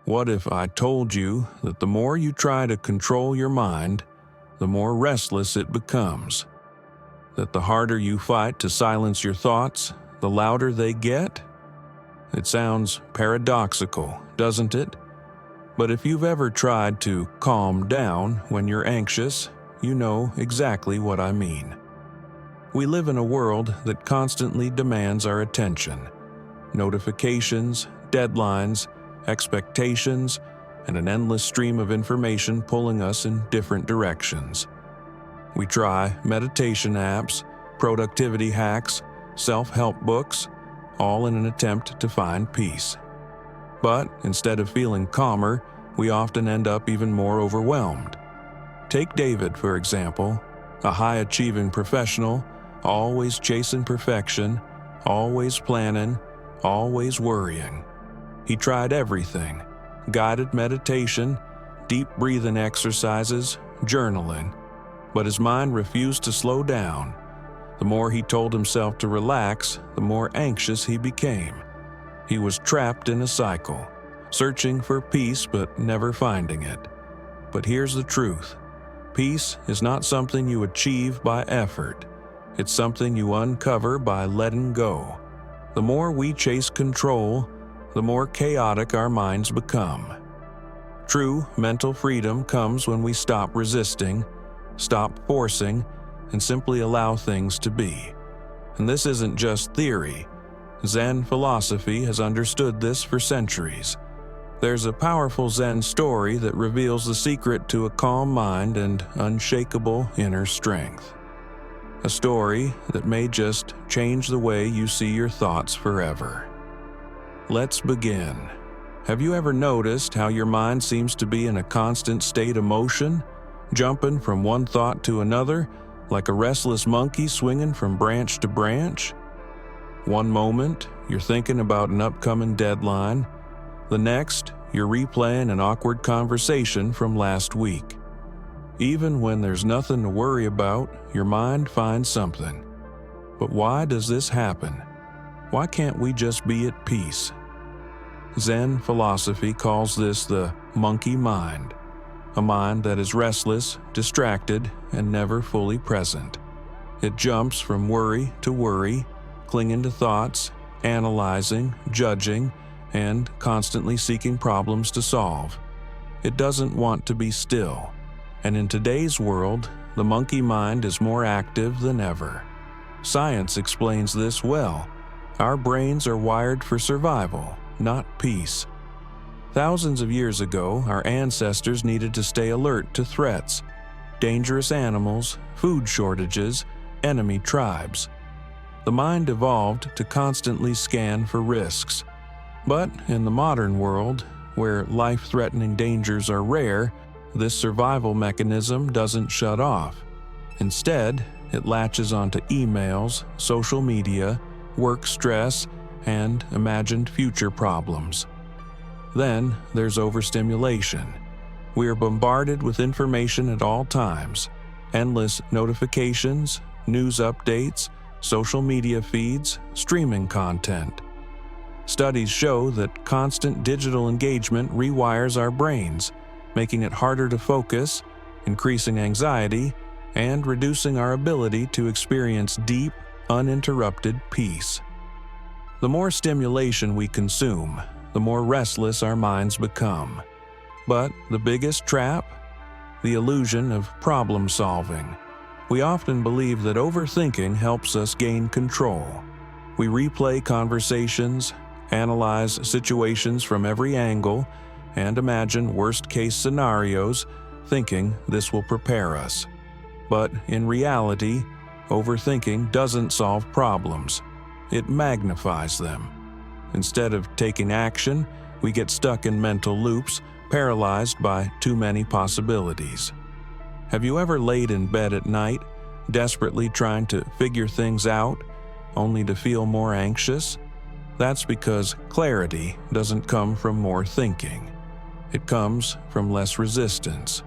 What if I told you that the more you try to control your mind, the more restless it becomes? That the harder you fight to silence your thoughts, the louder they get? It sounds paradoxical, doesn't it? But if you've ever tried to calm down when you're anxious, you know exactly what I mean. We live in a world that constantly demands our attention. Notifications, deadlines, expectations, and an endless stream of information pulling us in different directions. We try meditation apps, productivity hacks, self-help books, all in an attempt to find peace. But instead of feeling calmer, we often end up even more overwhelmed. Take David, for example, a high-achieving professional, always chasing perfection, always planning, always worrying. He tried everything: guided meditation, deep breathing exercises, journaling. But his mind refused to slow down. The more he told himself to relax, the more anxious he became. He was trapped in a cycle, searching for peace but never finding it. But here's the truth. Peace is not something you achieve by effort. It's something you uncover by letting go. The more we chase control, the more chaotic our minds become. True mental freedom comes when we stop resisting, stop forcing, and simply allow things to be. And this isn't just theory. Zen philosophy has understood this for centuries. There's a powerful Zen story that reveals the secret to a calm mind and unshakable inner strength. A story that may just change the way you see your thoughts forever. Let's begin. Have you ever noticed how your mind seems to be in a constant state of motion, jumping from one thought to another, like a restless monkey swinging from branch to branch? One moment, you're thinking about an upcoming deadline. The next, you're replaying an awkward conversation from last week. Even when there's nothing to worry about, your mind finds something. But why does this happen? Why can't we just be at peace? Zen philosophy calls this the monkey mind, a mind that is restless, distracted, and never fully present. It jumps from worry to worry, clinging to thoughts, analyzing, judging, and constantly seeking problems to solve. It doesn't want to be still. And in today's world, the monkey mind is more active than ever. Science explains this well. Our brains are wired for survival, not peace. Thousands of years ago, our ancestors needed to stay alert to threats, dangerous animals, food shortages, enemy tribes. The mind evolved to constantly scan for risks. But in the modern world, where life-threatening dangers are rare, this survival mechanism doesn't shut off. Instead, it latches onto emails, social media, work stress, and imagined future problems. Then there's overstimulation. We are bombarded with information at all times: endless notifications, news updates, social media feeds, streaming content. Studies show that constant digital engagement rewires our brains, making it harder to focus, increasing anxiety, and reducing our ability to experience deep, uninterrupted peace. The more stimulation we consume, the more restless our minds become. But the biggest trap? The illusion of problem solving. We often believe that overthinking helps us gain control. We replay conversations, analyze situations from every angle, and imagine worst-case scenarios, thinking this will prepare us. But in reality, overthinking doesn't solve problems. It magnifies them. Instead of taking action, we get stuck in mental loops, paralyzed by too many possibilities. Have you ever laid in bed at night, desperately trying to figure things out, only to feel more anxious? That's because clarity doesn't come from more thinking. It comes from less resistance.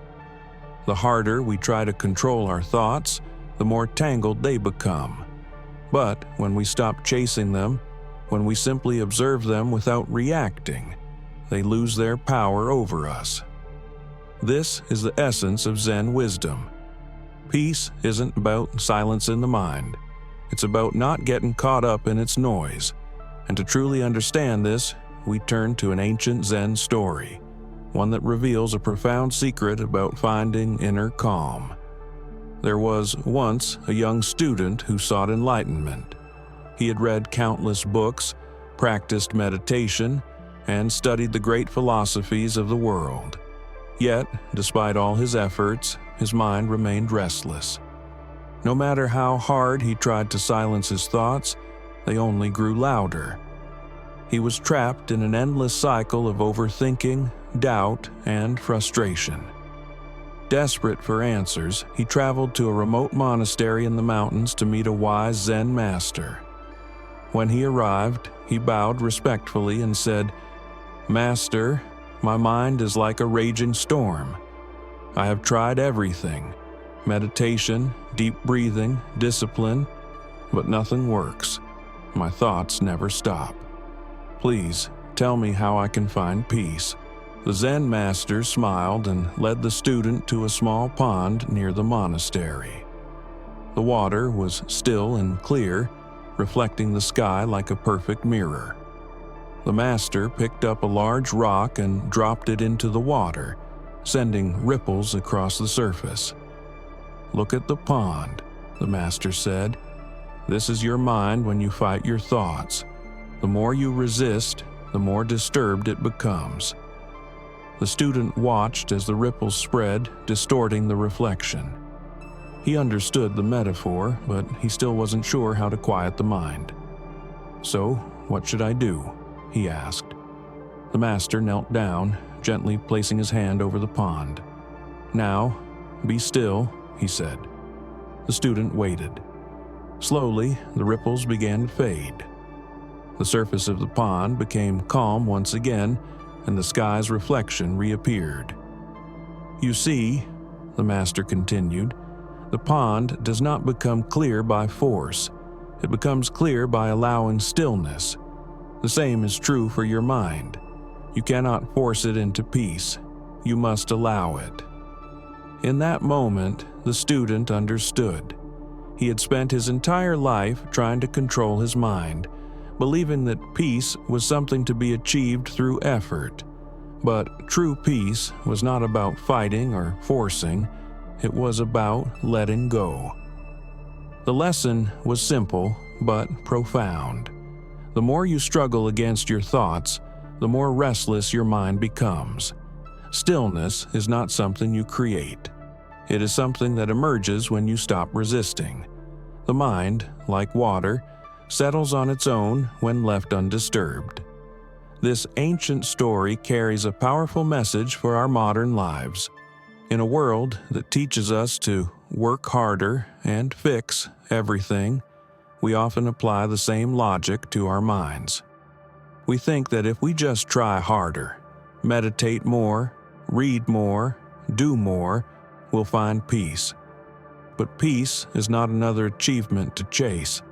The harder we try to control our thoughts, the more tangled they become. But when we stop chasing them, when we simply observe them without reacting, they lose their power over us. This is the essence of Zen wisdom. Peace isn't about silence in the mind. It's about not getting caught up in its noise. And to truly understand this, we turn to an ancient Zen story, one that reveals a profound secret about finding inner calm. There was once a young student who sought enlightenment. He had read countless books, practiced meditation, and studied the great philosophies of the world. Yet, despite all his efforts, his mind remained restless. No matter how hard he tried to silence his thoughts, they only grew louder. He was trapped in an endless cycle of overthinking, doubt, and frustration. Desperate for answers, he traveled to a remote monastery in the mountains to meet a wise Zen master. When he arrived, he bowed respectfully and said, "Master, my mind is like a raging storm. I have tried everything: meditation, deep breathing, discipline, but nothing works. My thoughts never stop. Please tell me how I can find peace." The Zen master smiled and led the student to a small pond near the monastery. The water was still and clear, reflecting the sky like a perfect mirror. The master picked up a large rock and dropped it into the water, sending ripples across the surface. "Look at the pond," the master said. "This is your mind when you fight your thoughts. The more you resist, the more disturbed it becomes." The student watched as the ripples spread, distorting the reflection. He understood the metaphor, but he still wasn't sure how to quiet the mind. "So, what should I do?" he asked. The master knelt down, gently placing his hand over the pond. "Now, be still," he said. The student waited. Slowly, the ripples began to fade. The surface of the pond became calm once again, and the sky's reflection reappeared. "You see," the master continued, "the pond does not become clear by force. It becomes clear by allowing stillness. The same is true for your mind. You cannot force it into peace. You must allow it." In that moment, the student understood. He had spent his entire life trying to control his mind, believing that peace was something to be achieved through effort. But true peace was not about fighting or forcing. It was about letting go. The lesson was simple but profound. The more you struggle against your thoughts, the more restless your mind becomes. Stillness is not something you create. It is something that emerges when you stop resisting. The mind, like water, settles on its own when left undisturbed. This ancient story carries a powerful message for our modern lives. In a world that teaches us to work harder and fix everything, we often apply the same logic to our minds. We think that if we just try harder, meditate more, read more, do more, we'll find peace. But peace is not another achievement to chase.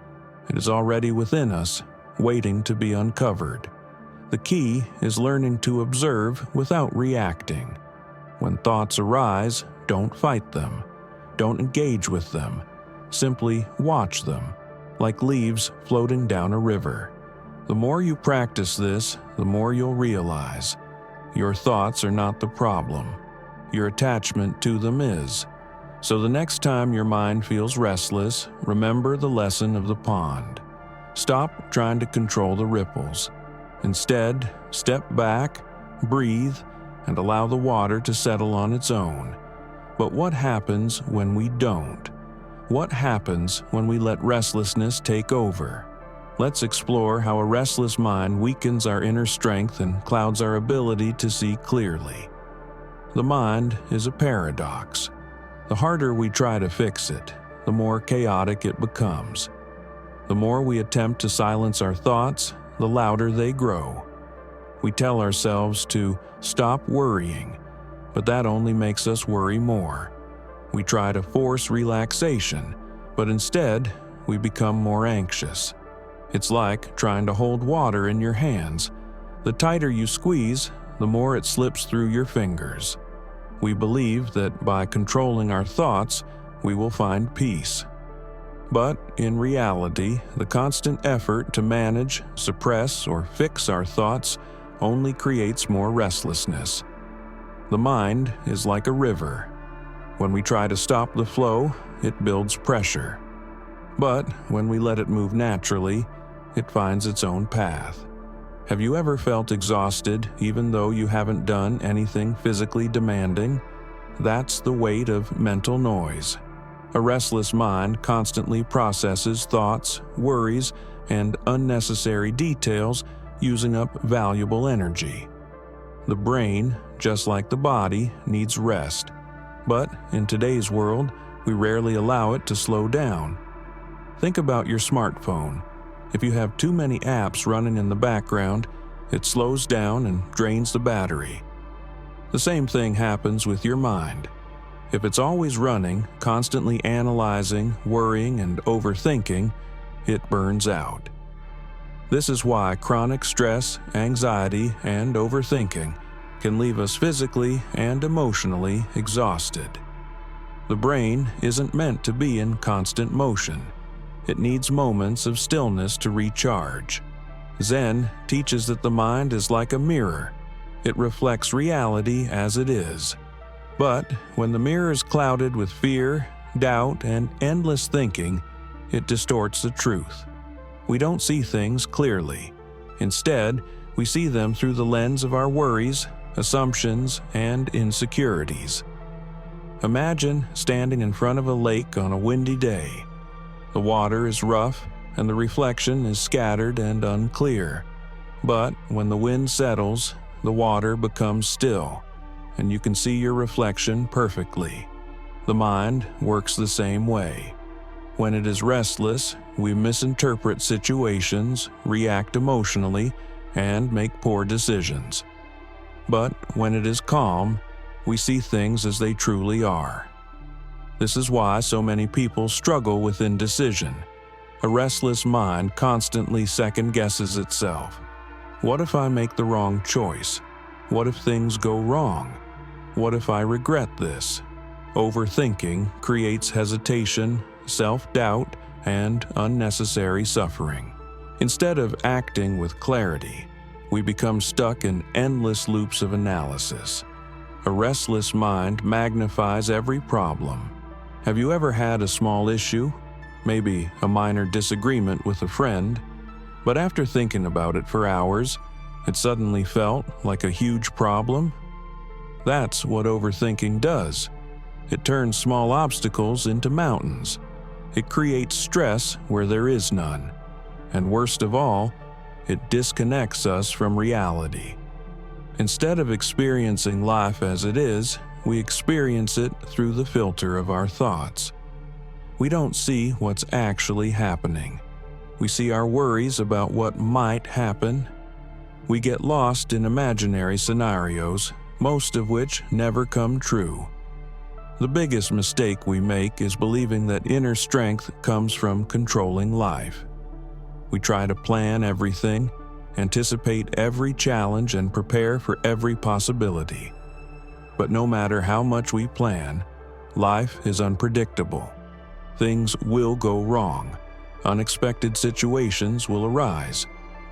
It is already within us, waiting to be uncovered. The key is learning to observe without reacting. When thoughts arise, don't fight them. Don't engage with them. Simply watch them, like leaves floating down a river. The more you practice this, the more you'll realize. Your thoughts are not the problem. Your attachment to them is. So the next time your mind feels restless, remember the lesson of the pond. Stop trying to control the ripples. Instead, step back, breathe, and allow the water to settle on its own. But what happens when we don't? What happens when we let restlessness take over? Let's explore how a restless mind weakens our inner strength and clouds our ability to see clearly. The mind is a paradox. The harder we try to fix it, the more chaotic it becomes. The more we attempt to silence our thoughts, the louder they grow. We tell ourselves to stop worrying, but that only makes us worry more. We try to force relaxation, but instead, we become more anxious. It's like trying to hold water in your hands. The tighter you squeeze, the more it slips through your fingers. We believe that by controlling our thoughts, we will find peace. But in reality, the constant effort to manage, suppress, or fix our thoughts only creates more restlessness. The mind is like a river. When we try to stop the flow, it builds pressure. But when we let it move naturally, it finds its own path. Have you ever felt exhausted even though you haven't done anything physically demanding? That's the weight of mental noise. A restless mind constantly processes thoughts, worries, and unnecessary details, using up valuable energy. The brain, just like the body, needs rest. But in today's world, we rarely allow it to slow down. Think about your smartphone. If you have too many apps running in the background, it slows down and drains the battery. The same thing happens with your mind. If it's always running, constantly analyzing, worrying, and overthinking, it burns out. This is why chronic stress, anxiety, and overthinking can leave us physically and emotionally exhausted. The brain isn't meant to be in constant motion. It needs moments of stillness to recharge. Zen teaches that the mind is like a mirror. It reflects reality as it is. But when the mirror is clouded with fear, doubt, and endless thinking, it distorts the truth. We don't see things clearly. Instead, we see them through the lens of our worries, assumptions, and insecurities. Imagine standing in front of a lake on a windy day. The water is rough, and the reflection is scattered and unclear. But when the wind settles, the water becomes still, and you can see your reflection perfectly. The mind works the same way. When it is restless, we misinterpret situations, react emotionally, and make poor decisions. But when it is calm, we see things as they truly are. This is why so many people struggle with indecision. A restless mind constantly second-guesses itself. What if I make the wrong choice? What if things go wrong? What if I regret this? Overthinking creates hesitation, self-doubt, and unnecessary suffering. Instead of acting with clarity, we become stuck in endless loops of analysis. A restless mind magnifies every problem. Have you ever had a small issue, maybe a minor disagreement with a friend, but after thinking about it for hours, it suddenly felt like a huge problem? That's what overthinking does. It turns small obstacles into mountains. It creates stress where there is none. And worst of all, it disconnects us from reality. Instead of experiencing life as it is, we experience it through the filter of our thoughts. We don't see what's actually happening. We see our worries about what might happen. We get lost in imaginary scenarios, most of which never come true. The biggest mistake we make is believing that inner strength comes from controlling life. We try to plan everything, anticipate every challenge, and prepare for every possibility. But no matter how much we plan, life is unpredictable. Things will go wrong. Unexpected situations will arise,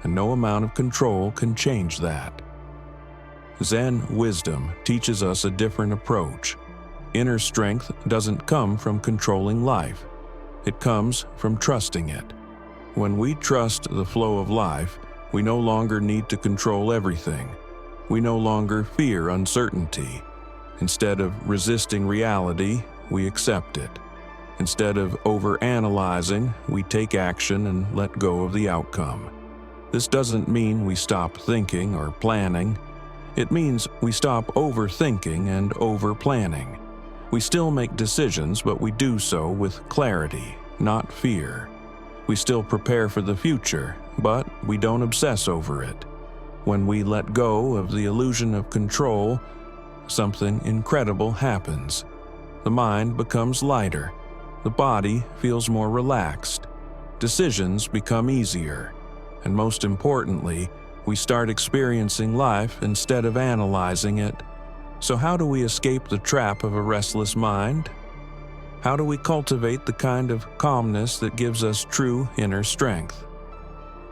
and no amount of control can change that. Zen wisdom teaches us a different approach. Inner strength doesn't come from controlling life. It comes from trusting it. When we trust the flow of life, we no longer need to control everything. We no longer fear uncertainty. Instead of resisting reality, we accept it. Instead of overanalyzing, we take action and let go of the outcome. This doesn't mean we stop thinking or planning. It means we stop overthinking and overplanning. We still make decisions, but we do so with clarity, not fear. We still prepare for the future, but we don't obsess over it. When we let go of the illusion of control, something incredible happens. The mind becomes lighter. The body feels more relaxed. Decisions become easier. And most importantly, We start experiencing life instead of analyzing it. So how do we escape the trap of a restless mind? How do we cultivate the kind of calmness that gives us true inner strength?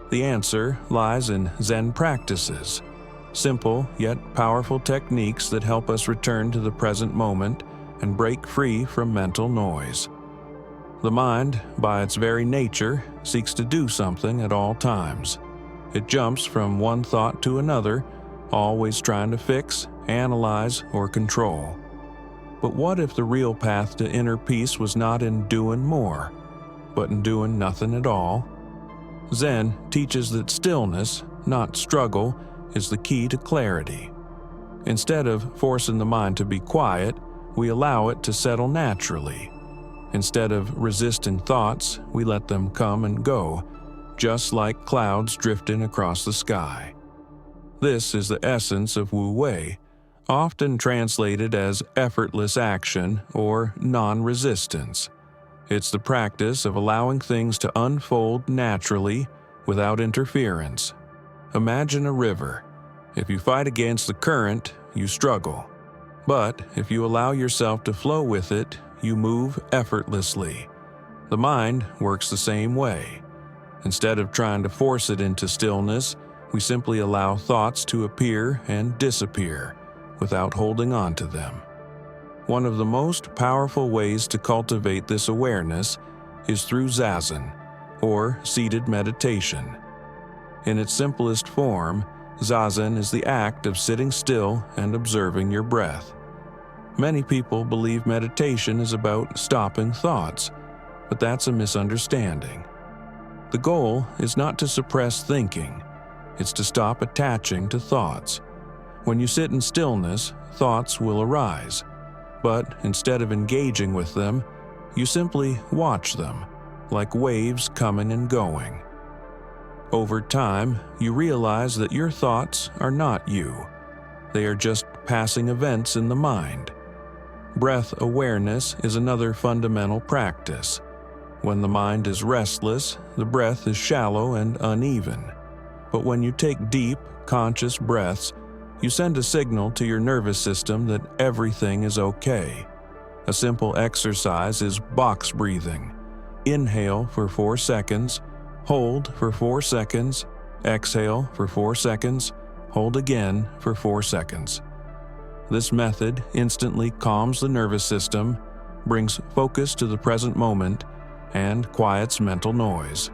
The answer lies in Zen practices, simple yet powerful techniques that help us return to the present moment and break free from mental noise. The mind, by its very nature, seeks to do something at all times. It jumps from one thought to another, always trying to fix, analyze, or control. But what if the real path to inner peace was not in doing more, but in doing nothing at all? Zen teaches that stillness, not struggle, is the key to clarity. Instead of forcing the mind to be quiet, we allow it to settle naturally. Instead of resisting thoughts, we let them come and go, just like clouds drifting across the sky. This is the essence of Wu Wei, often translated as effortless action or non-resistance. It's the practice of allowing things to unfold naturally without interference. Imagine a river. If you fight against the current, you struggle. But if you allow yourself to flow with it, you move effortlessly. The mind works the same way. Instead of trying to force it into stillness, we simply allow thoughts to appear and disappear without holding on to them. One of the most powerful ways to cultivate this awareness is through zazen, or seated meditation. In its simplest form, zazen is the act of sitting still and observing your breath. Many people believe meditation is about stopping thoughts, but that's a misunderstanding. The goal is not to suppress thinking, it's to stop attaching to thoughts. When you sit in stillness, thoughts will arise, but instead of engaging with them, you simply watch them, like waves coming and going. Over time, you realize that your thoughts are not you. They are just passing events in the mind. Breath awareness is another fundamental practice. When the mind is restless, the breath is shallow and uneven. But when you take deep, conscious breaths, you send a signal to your nervous system that everything is okay. A simple exercise is box breathing. Inhale for 4 seconds, hold for 4 seconds, exhale for 4 seconds, hold again for 4 seconds. This method instantly calms the nervous system, brings focus to the present moment, and quiets mental noise.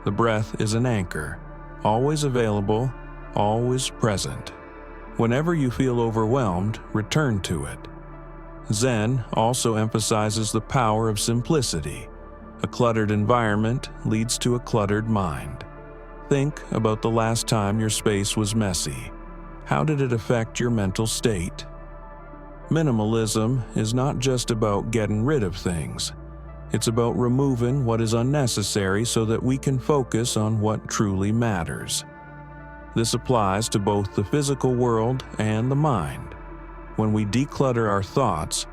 The breath is an anchor, always available, always present. Whenever you feel overwhelmed, return to it. Zen also emphasizes the power of simplicity. A cluttered environment leads to a cluttered mind. Think about the last time your space was messy. How did it affect your mental state? Minimalism is not just about getting rid of things. It's about removing what is unnecessary so that we can focus on what truly matters. This applies to both the physical world and the mind. When we declutter our thoughts,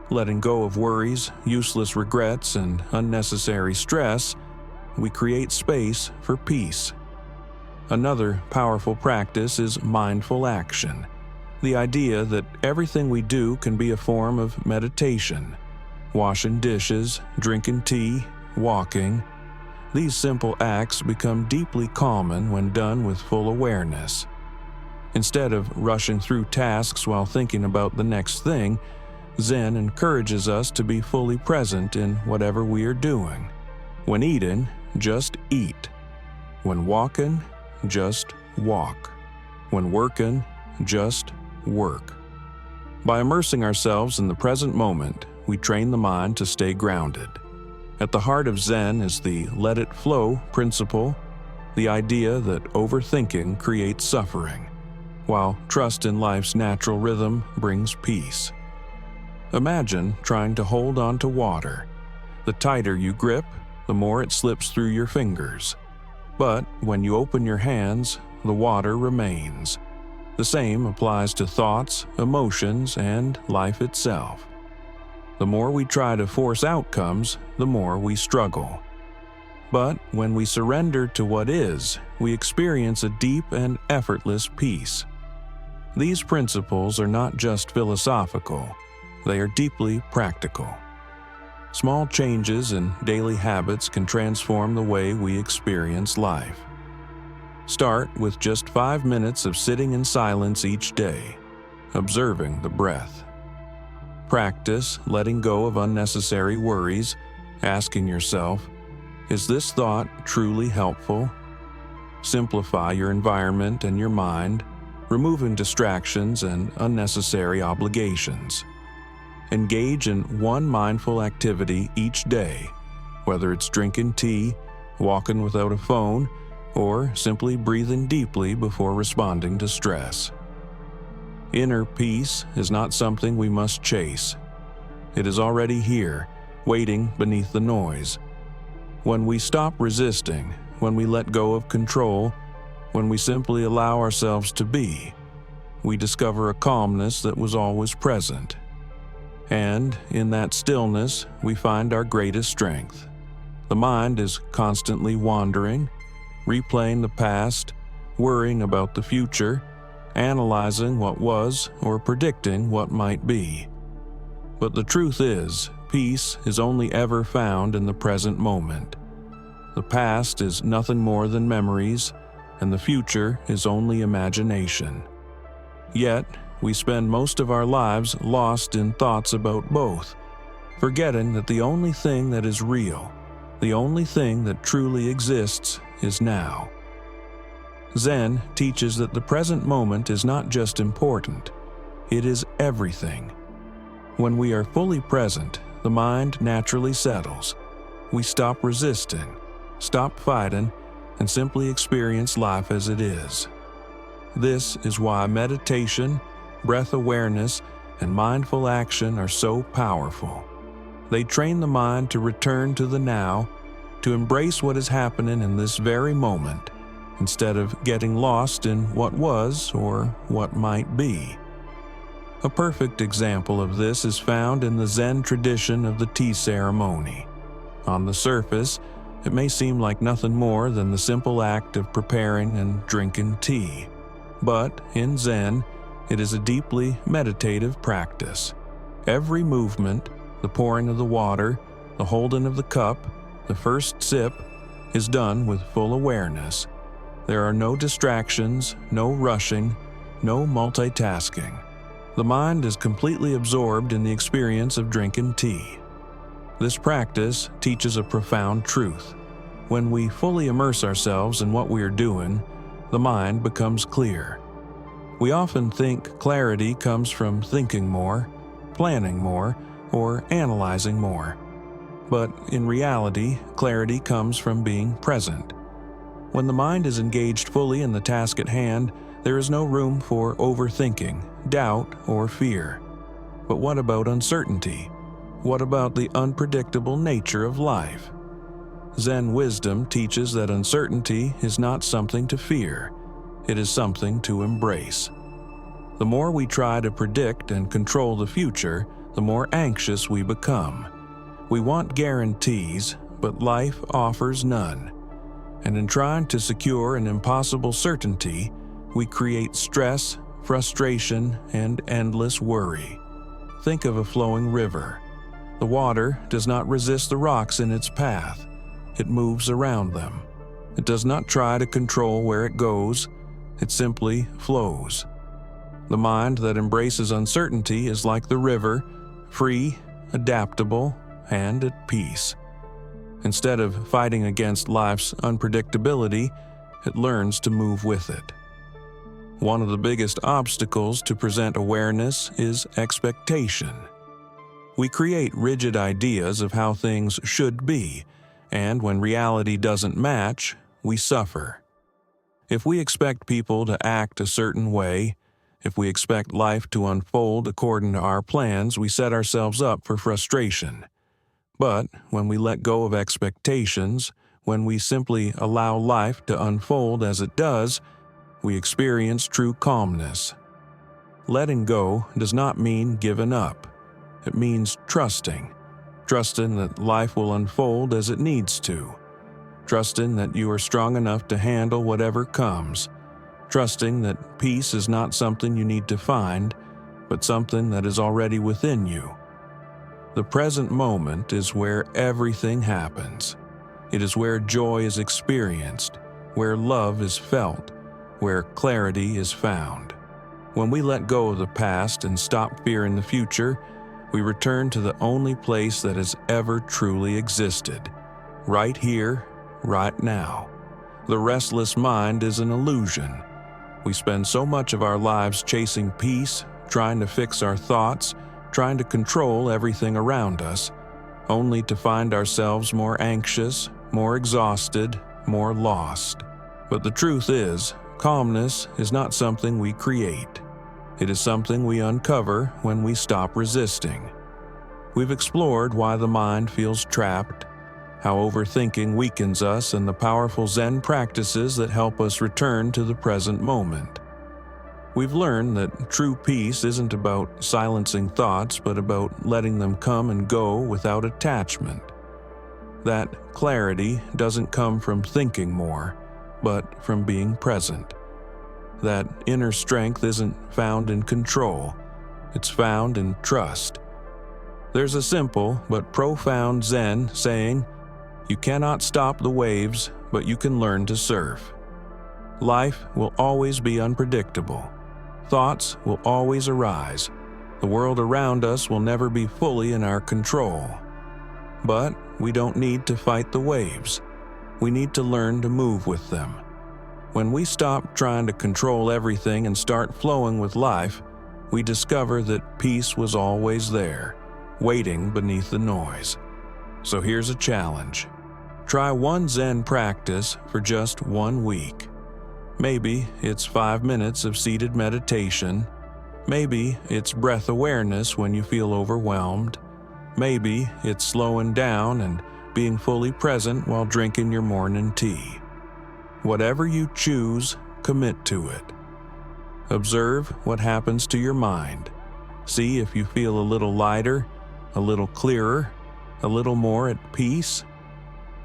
letting go of worries, useless regrets, and unnecessary stress, we create space for peace. Another powerful practice is mindful action, the idea that everything we do can be a form of meditation. Washing dishes, drinking tea, walking. These simple acts become deeply calming when done with full awareness. Instead of rushing through tasks while thinking about the next thing, Zen encourages us to be fully present in whatever we are doing. When eating, just eat. When walking, just walk. When working, just work. By immersing ourselves in the present moment, we train the mind to stay grounded. At the heart of Zen is the let it flow principle, the idea that overthinking creates suffering, while trust in life's natural rhythm brings peace. Imagine trying to hold on to water. The tighter you grip, the more it slips through your fingers. But when you open your hands, the water remains. The same applies to thoughts, emotions, and life itself. The more we try to force outcomes, the more we struggle. But when we surrender to what is, we experience a deep and effortless peace. These principles are not just philosophical, they are deeply practical. Small changes in daily habits can transform the way we experience life. Start with just 5 minutes of sitting in silence each day, observing the breath. Practice letting go of unnecessary worries, asking yourself, is this thought truly helpful? Simplify your environment and your mind, removing distractions and unnecessary obligations. Engage in one mindful activity each day, whether it's drinking tea, walking without a phone, or simply breathing deeply before responding to stress. Inner peace is not something we must chase. It is already here, waiting beneath the noise. When we stop resisting, when we let go of control, when we simply allow ourselves to be, we discover a calmness that was always present. And in that stillness, we find our greatest strength. The mind is constantly wandering, replaying the past, worrying about the future, analyzing what was or predicting what might be. But the truth is, peace is only ever found in the present moment. The past is nothing more than memories, and the future is only imagination. Yet, we spend most of our lives lost in thoughts about both, forgetting that the only thing that is real, the only thing that truly exists, is now. Zen teaches that the present moment is not just important, it is everything. When we are fully present, the mind naturally settles. We stop resisting, stop fighting, and simply experience life as it is. This is why meditation, breath awareness, and mindful action are so powerful. They train the mind to return to the now, to embrace what is happening in this very moment, instead of getting lost in what was or what might be. A perfect example of this is found in the Zen tradition of the tea ceremony. On the surface, it may seem like nothing more than the simple act of preparing and drinking tea. But in Zen, it is a deeply meditative practice. Every movement, the pouring of the water, the holding of the cup, the first sip, is done with full awareness. There are no distractions, no rushing, no multitasking. The mind is completely absorbed in the experience of drinking tea. This practice teaches a profound truth. When we fully immerse ourselves in what we are doing, the mind becomes clear. We often think clarity comes from thinking more, planning more, or analyzing more. But in reality, clarity comes from being present. When the mind is engaged fully in the task at hand, there is no room for overthinking, doubt, or fear. But what about uncertainty? What about the unpredictable nature of life? Zen wisdom teaches that uncertainty is not something to fear. It is something to embrace. The more we try to predict and control the future, the more anxious we become. We want guarantees, but life offers none. And in trying to secure an impossible certainty, we create stress, frustration, and endless worry. Think of a flowing river. The water does not resist the rocks in its path. It moves around them. It does not try to control where it goes. It simply flows. The mind that embraces uncertainty is like the river, free, adaptable, and at peace. Instead of fighting against life's unpredictability, it learns to move with it. One of the biggest obstacles to present awareness is expectation. We create rigid ideas of how things should be, and when reality doesn't match, we suffer. If we expect people to act a certain way, if we expect life to unfold according to our plans, we set ourselves up for frustration. But when we let go of expectations, when we simply allow life to unfold as it does, we experience true calmness. Letting go does not mean giving up. It means trusting that life will unfold as it needs to, trusting that you are strong enough to handle whatever comes, trusting that peace is not something you need to find, but something that is already within you. The present moment is where everything happens. It is where joy is experienced, where love is felt, where clarity is found. When we let go of the past and stop fearing the future, we return to the only place that has ever truly existed, right here, right now. The restless mind is an illusion. We spend so much of our lives chasing peace, trying to fix our thoughts, trying to control everything around us, only to find ourselves more anxious, more exhausted, more lost. But the truth is, calmness is not something we create. It is something we uncover when we stop resisting. We've explored why the mind feels trapped, how overthinking weakens us, and the powerful Zen practices that help us return to the present moment. We've learned that true peace isn't about silencing thoughts, but about letting them come and go without attachment. That clarity doesn't come from thinking more, but from being present. That inner strength isn't found in control, it's found in trust. There's a simple but profound Zen saying, "You cannot stop the waves, but you can learn to surf." Life will always be unpredictable. Thoughts will always arise. The world around us will never be fully in our control. But we don't need to fight the waves. We need to learn to move with them. When we stop trying to control everything and start flowing with life, we discover that peace was always there, waiting beneath the noise. So here's a challenge. Try one Zen practice for just 1 week. Maybe it's 5 minutes of seated meditation. Maybe it's breath awareness when you feel overwhelmed. Maybe it's slowing down and being fully present while drinking your morning tea. Whatever you choose, commit to it. Observe what happens to your mind. See if you feel a little lighter, a little clearer, a little more at peace.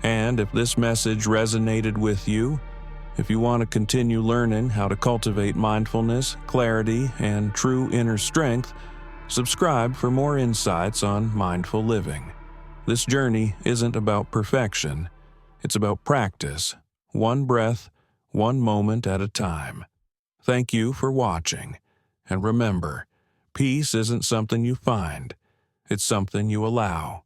And if this message resonated with you, if you want to continue learning how to cultivate mindfulness, clarity, and true inner strength, subscribe for more insights on mindful living. This journey isn't about perfection, it's about practice, one breath, one moment at a time. Thank you for watching, and remember, peace isn't something you find, it's something you allow.